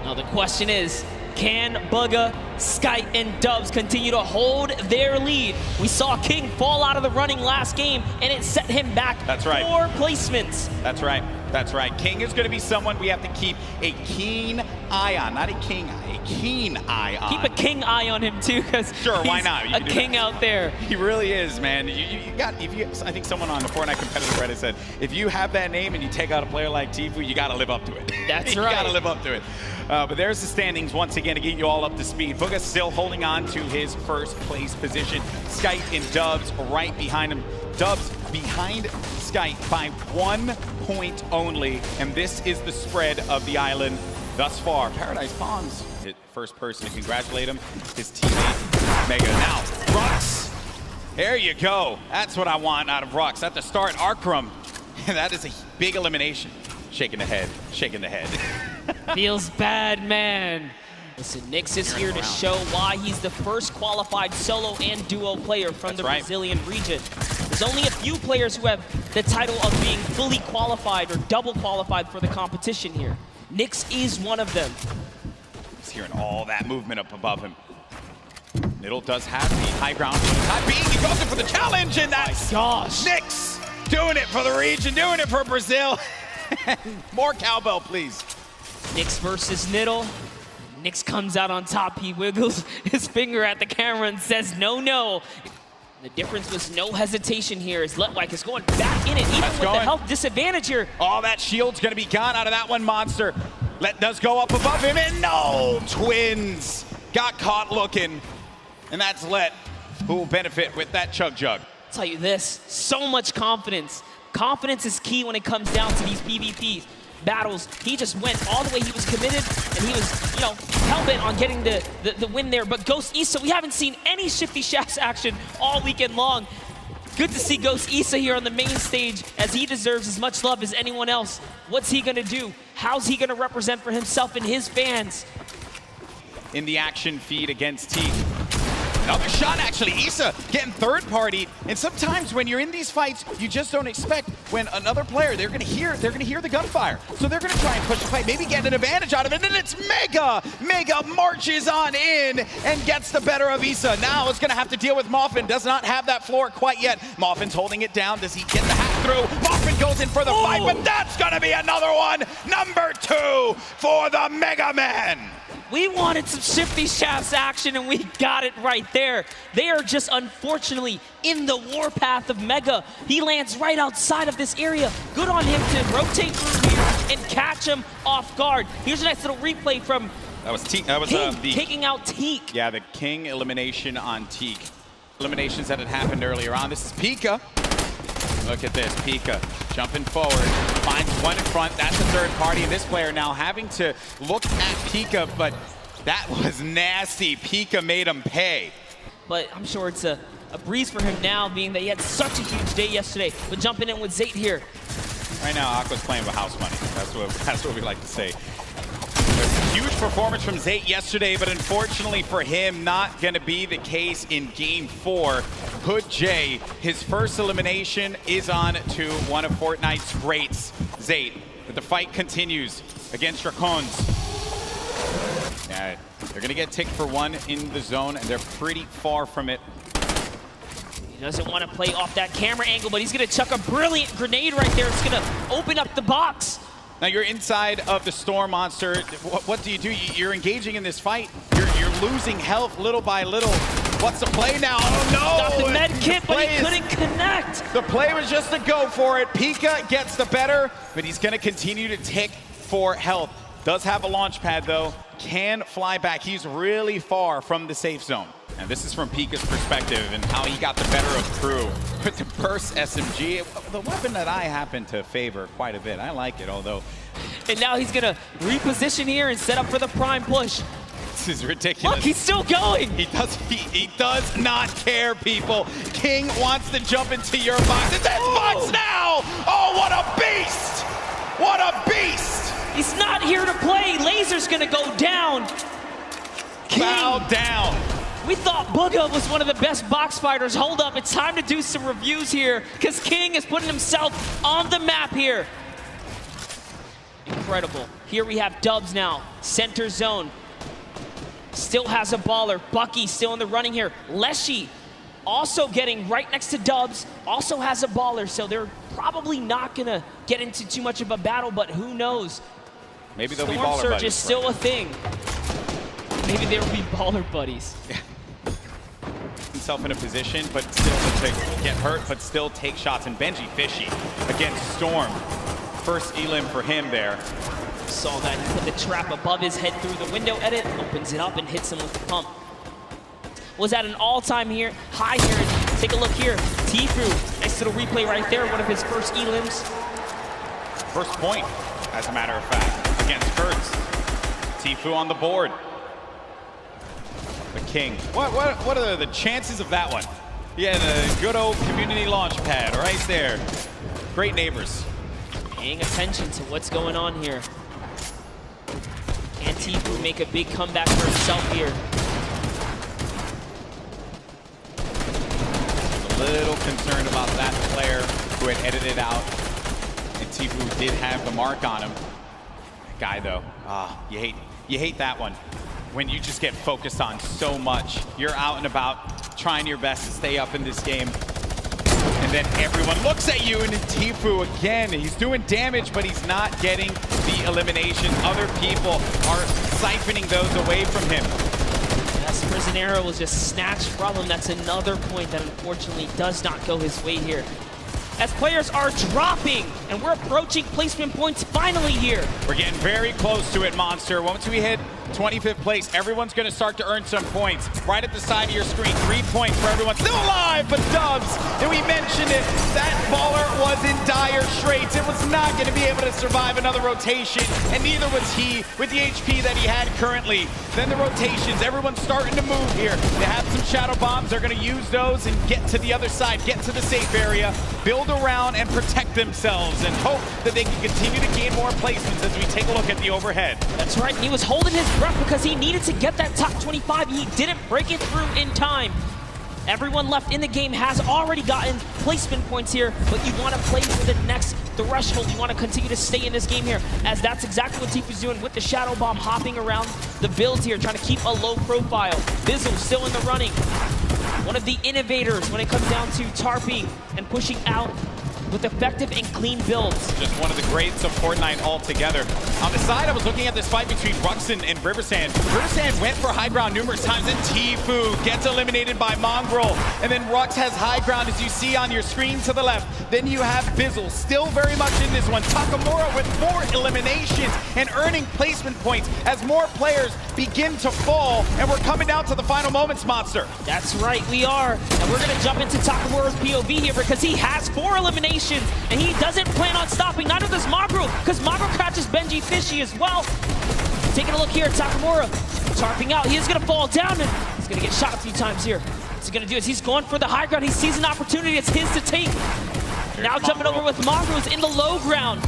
Now the question is, can Bugga, Skype, and Dubs continue to hold their lead? We saw King fall out of the running last game, and it set him back. That's right. 4 placements. That's right. That's right. King is going to be someone we have to keep a keen eye on. Not a king eye, a keen eye on. Keep a king eye on him too, because sure, why not? A king out there. He really is, man. You got. I think someone on the Fortnite competitive Reddit said, if you have that name and you take out a player like Tifu, you got to live up to it. That's you right. You got to live up to it. But there's the standings once again to get you all up to speed. Bugga still holding on to his first place position. Skype and Dubs right behind him. Dubs behind Skype by 1 point only, and this is the spread of the island thus far. Paradise Palms, the first person to congratulate him, his teammate Mega. Now, Rux, there you go. That's what I want out of Rux at the start. Arkrum, that is a big elimination. Shaking the head, shaking the head. Feels bad, man. Listen, Nyx is here to show why he's the first qualified solo and duo player from the Brazilian region. There's only a few players who have the title of being fully qualified or double qualified for the competition here. Nyx is one of them. He's hearing all that movement up above him. Middle does have the high ground. He goes in for the challenge, and that's Nyx doing it for the region, doing it for Brazil. More cowbell, please. Nyx versus Niddle. Nyx comes out on top. He wiggles his finger at the camera and says, no, no. The difference was no hesitation here as Letwike is going back in it, even with the health disadvantage here. All that shield's going to be gone out of that one monster. Let does go up above him, and no! Twins got caught looking. And that's Let, who will benefit with that chug jug. I'll tell you this, so much confidence. Confidence is key when it comes down to these PvPs. Battles, he just went all the way. He was committed, and he was, you know, hell-bent on getting the win there. But Ghost Issa, we haven't seen any Shifty Shafts action all weekend long. Good to see Ghost Issa here on the main stage, as he deserves as much love as anyone else. What's he gonna do? How's he gonna represent for himself and his fans? In the action feed against Teak. Another shot, actually. Issa getting third party. And sometimes when you're in these fights, you just don't expect when another player, they're gonna hear the gunfire. So they're gonna try and push the fight, maybe get an advantage out of it. And it's Mega! Mega marches on in and gets the better of Issa. Now it's gonna have to deal with Moffin. Does not have that floor quite yet. Moffin's holding it down. Does he get the hack through? Moffin goes in for the fight, but that's gonna be another one. Number 2 for the Mega Man. We wanted some Shifty Shafts action, and we got it right there. They are just unfortunately in the warpath of Mega. He lands right outside of this area. Good on him to rotate through here and catch him off guard. Here's a nice little replay from that was Teak. That was King taking out Teak. Yeah, the King elimination on Teak. Eliminations that had happened earlier on. This is Pika. Look at this, Pika jumping forward, finds one in front. That's the third party, and this player now having to look at Pika, but that was nasty. Pika made him pay. But I'm sure it's a breeze for him now, being that he had such a huge day yesterday. But jumping in with Zayt here. Right now, Aqua's playing with house money. That's what we like to say. There's a huge performance from Zayt yesterday, but unfortunately for him, not going to be the case in Game 4. Hood J, his first elimination is on to one of Fortnite's greats, Zayt. But the fight continues against Dracons. Yeah, they're going to get ticked for 1 in the zone, and they're pretty far from it. He doesn't want to play off that camera angle, but he's going to chuck a brilliant grenade right there. It's going to open up the box. Now you're inside of the Storm Monster. What do? You're engaging in this fight. You're losing health little by little. What's the play now? Oh no! Got the med kit, but he couldn't connect. The play was just to go for it. Pika gets the better, but he's going to continue to tick for health. Does have a launch pad though. Can fly back. He's really far from the safe zone. And this is from Pika's perspective and how he got the better of crew with the burst SMG, the weapon that I happen to favor quite a bit. I like it, although. And now he's gonna reposition here and set up for the prime push. This is ridiculous. Look, he's still going. He does not care, people. King wants to jump into your box. It's his box now! Oh, what a beast! What a beast! He's not here to play. Laser's gonna go down. King. Bow down. We thought Bugga was one of the best box fighters. Hold up, it's time to do some reviews here, because King is putting himself on the map here. Incredible. Here we have Dubs now. Center zone. Still has a baller. Bucky still in the running here. Leshy also getting right next to Dubs. Also has a baller, so they're probably not going to get into too much of a battle, but who knows? Maybe they'll be Storm baller Surge buddies. is still a thing. Maybe there will be baller buddies. Himself in a position, but still to get hurt, but still take shots. And Benji fishy against Storm. First elim for him there. Saw that. He put the trap above his head through the window edit, opens it up and hits him with the pump. Was at an all-time high here. And take a look here. Tfue, nice little replay right there. One of his first elims. First point, as a matter of fact, against Kurtz. Tfue on the board. The king. What are the chances of that one? Yeah, the good old community launch pad right there. Great neighbors. Paying attention to what's going on here. And Tfue make a big comeback for himself here. A little concerned about that player who had edited out. And Tfue did have the mark on him. That guy though, you hate that one. When you just get focused on so much. You're out and about trying your best to stay up in this game. And then everyone looks at you, and Tfue again, he's doing damage, but he's not getting the eliminations. Other people are siphoning those away from him. Yes, Prisionero was just snatched from him. That's another point that unfortunately does not go his way here. As players are dropping, and we're approaching placement points finally here. We're getting very close to it, Monster. Once we hit 25th place, everyone's going to start to earn some points. Right at the side of your screen, 3 points for everyone. Still alive, but Dubs, and we mentioned it, that baller was in dire straits. It was not going to be able to survive another rotation, and neither was he with the HP that he had currently. Then the rotations, everyone's starting to move here. They have some shadow bombs. They're going to use those and get to the other side, get to the safe area, build around and protect themselves, and hope that they can continue to gain more placements as we take a look at the overhead. That's right. He was holding his breath because he needed to get that top 25. He didn't break it through in time. Everyone left in the game has already gotten placement points here, but you want to play for the next threshold. You want to continue to stay in this game here, as that's exactly what Tfue's doing with the Shadow Bomb, hopping around the builds here, trying to keep a low profile. Bizzle still in the running. One of the innovators when it comes down to tarping and pushing out with effective and clean builds. Just one of the greats of Fortnite altogether. On the side, I was looking at this fight between Ruxin and Riversand. Riversand went for high ground numerous times, and Tfue gets eliminated by Mongrel. And then Rux has high ground, as you see on your screen to the left. Then you have Bizzle, still very much in this one. Takamura with 4 eliminations and earning placement points as more players begin to fall. And we're coming down to the final moments, Monster. That's right, we are. And we're gonna jump into Takamura's POV here because he has 4 eliminations and he doesn't plan on stopping. Neither does Mongrel, because Mongrel catches Benji fishy as well. Taking a look here at Takamura, tarping out. He is gonna fall down and he's gonna get shot a few times here. What's he gonna do is he's going for the high ground. He sees an opportunity, it's his to take. Now jumping over with Mongrel, who's in the low ground.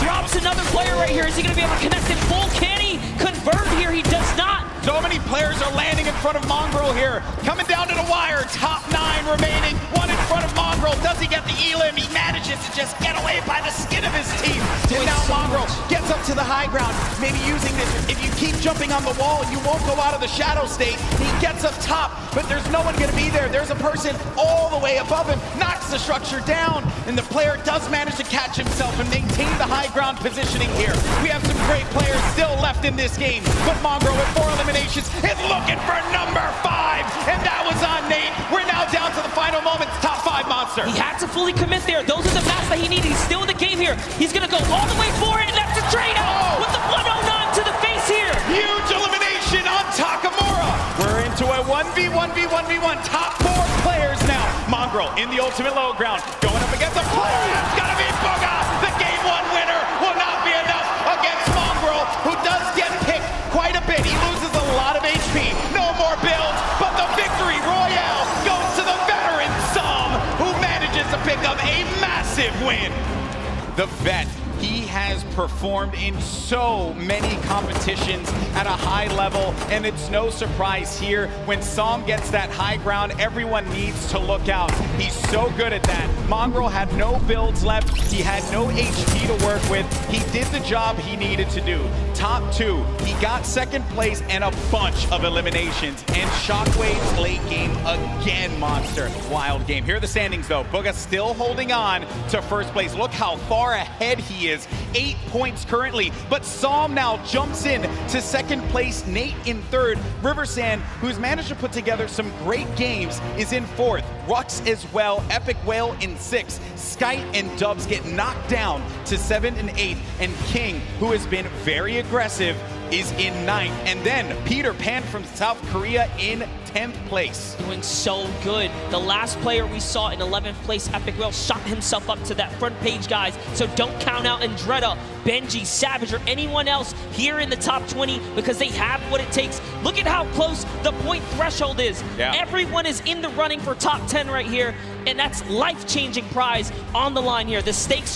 Drops another player right here. Is he gonna be able to connect in full? Can he convert here? He does not. So many players are landing in front of Mongrel here. Coming down to the wire, top 9 remaining. 1 in front of Mongrel. Does he get the elim? He manages to just get away by the skin of his teeth. And now Mongrel gets up to the high ground, maybe using this. If you keep jumping on the wall, you won't go out of the shadow state. He gets up top, but there's no one gonna be there. There's a person all the way above him, knocks the structure down, and the player does manage to catch himself and maintain the high ground positioning here. We have some great players still left in this game, but Mongrel with 4 eliminations is looking for number 5, and that was on Nate. We're now down to the final moments. Top 5 Monster. He had to fully commit there. Those are the maps that he needed. He's still in the game here. He's gonna go all the way for it, and that's a trade out with the 109 to the face here. Huge elimination on Takamura. We're into a 1v1v1v1. Top 4 players now. Mongrel in the ultimate low ground, going up against a player. It's gonna be Boga. The game 1 winner will not be enough against Mongrel, who does get picked quite a bit. He loses a lot of HP. No more builds, but the victory royale goes to the veteran Som, who manages to pick up a massive win. The vet, he has performed in so many competitions at a high level, and it's no surprise here when Psalm gets that high ground, everyone needs to look out. He's so good at that. Mongrel had no builds left. He had no HP to work with. He did the job he needed to do. Top 2, he got second place and a bunch of eliminations. And Shockwave's late game again, monster. Wild game. Here are the standings though. Booga still holding on to first place. Look how far ahead he is. 8 points currently, but Psalm now jumps in to second place. Nate in third. Riversand, who's managed to put together some great games, is in fourth. Rux as well. Epic Whale in sixth. Skite and Dubs get knocked down to 7th and 8th. And King, who has been very aggressive, is in 9th. And then Peter Pan from South Korea in 10th place. Doing so good. The last player we saw in 11th place, Epic Whale, shot himself up to that front page, guys. So don't count out Andretta, Benji, Savage, or anyone else here in the top 20 because they have what it takes. Look at how close the point threshold is. Yeah. Everyone is in the running for top 10 right here, and that's life-changing prize on the line here. The stakes